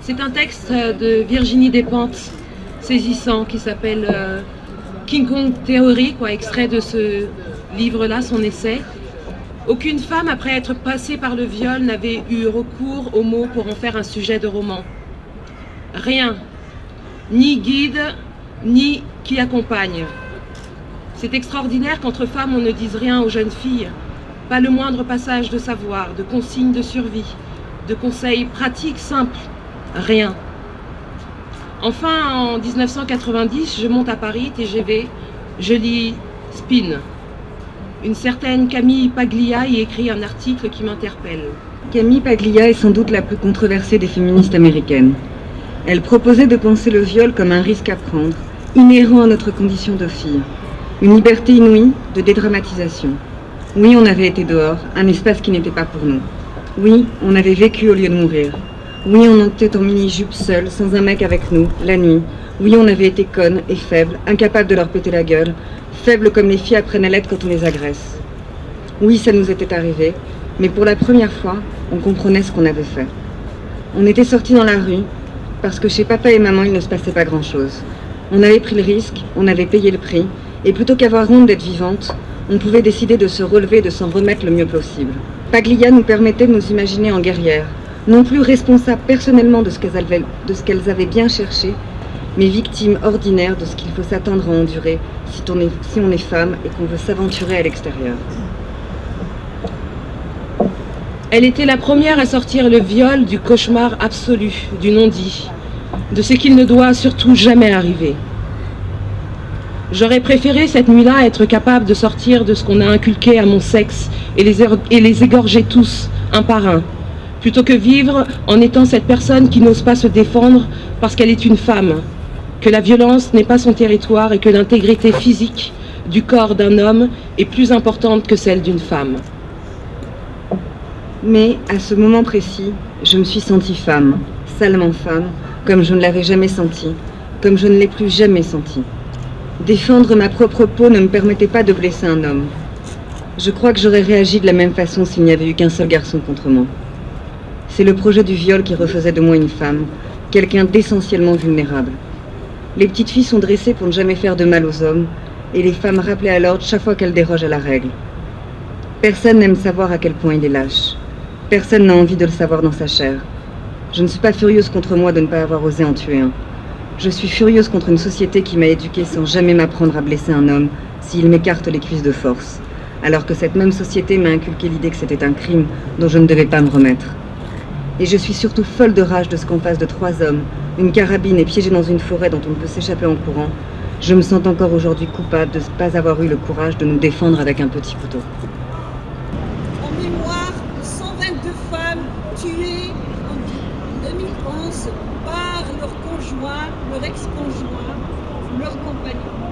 C'est un texte de Virginie Despentes, saisissant, qui s'appelle King Kong Theory, extrait de ce livre-là, son essai. Aucune femme, après être passée par le viol, n'avait eu recours aux mots pour en faire un sujet de roman. Rien, ni guide, ni qui accompagne. C'est extraordinaire qu'entre femmes on ne dise rien aux jeunes filles, pas le moindre passage de savoir, de consignes de survie, de conseils pratiques simples, rien. Enfin, en 1990, je monte à Paris, TGV, je lis Spin. Une certaine Camille Paglia y écrit un article qui m'interpelle. Camille Paglia est sans doute la plus controversée des féministes américaines. Elle proposait de penser le viol comme un risque à prendre, inhérent à notre condition de fille. Une liberté inouïe de dédramatisation. Oui, on avait été dehors, un espace qui n'était pas pour nous. Oui, on avait vécu au lieu de mourir. Oui, on était en mini-jupe seul, sans un mec avec nous, la nuit. Oui, on avait été connes et faibles, incapables de leur péter la gueule, faibles comme les filles apprennent à l'être quand on les agresse. Oui, ça nous était arrivé, mais pour la première fois, on comprenait ce qu'on avait fait. On était sortis dans la rue, parce que chez papa et maman, il ne se passait pas grand-chose. On avait pris le risque, on avait payé le prix, et plutôt qu'avoir honte d'être vivante, on pouvait décider de se relever, de s'en remettre le mieux possible. Paglia nous permettait de nous imaginer en guerrières, non plus responsables personnellement de ce qu'elles avaient bien cherché, mais victimes ordinaires de ce qu'il faut s'attendre à endurer si on est femme et qu'on veut s'aventurer à l'extérieur. Elle était la première à sortir le viol du cauchemar absolu, du non-dit, de ce qu'il ne doit surtout jamais arriver. J'aurais préféré cette nuit-là être capable de sortir de ce qu'on a inculqué à mon sexe et les égorger tous, un par un, plutôt que vivre en étant cette personne qui n'ose pas se défendre parce qu'elle est une femme, que la violence n'est pas son territoire et que l'intégrité physique du corps d'un homme est plus importante que celle d'une femme. Mais, à ce moment précis, je me suis sentie femme, salement femme, comme je ne l'avais jamais sentie, comme je ne l'ai plus jamais sentie. Défendre ma propre peau ne me permettait pas de blesser un homme. Je crois que j'aurais réagi de la même façon s'il n'y avait eu qu'un seul garçon contre moi. C'est le projet du viol qui refaisait de moi une femme, quelqu'un d'essentiellement vulnérable. Les petites filles sont dressées pour ne jamais faire de mal aux hommes, et les femmes rappelées à l'ordre chaque fois qu'elles dérogent à la règle. Personne n'aime savoir à quel point il est lâche. Personne n'a envie de le savoir dans sa chair. Je ne suis pas furieuse contre moi de ne pas avoir osé en tuer un. Je suis furieuse contre une société qui m'a éduquée sans jamais m'apprendre à blesser un homme s'il m'écarte les cuisses de force, alors que cette même société m'a inculqué l'idée que c'était un crime dont je ne devais pas me remettre. Et je suis surtout folle de rage de ce qu'en face de 3 hommes, une carabine et piégée dans une forêt dont on ne peut s'échapper en courant, je me sens encore aujourd'hui coupable de ne pas avoir eu le courage de nous défendre avec un petit couteau. En mémoire de 122 femmes tuées en 2011 par leur conjoint, leur ex-conjoint, leur compagnon.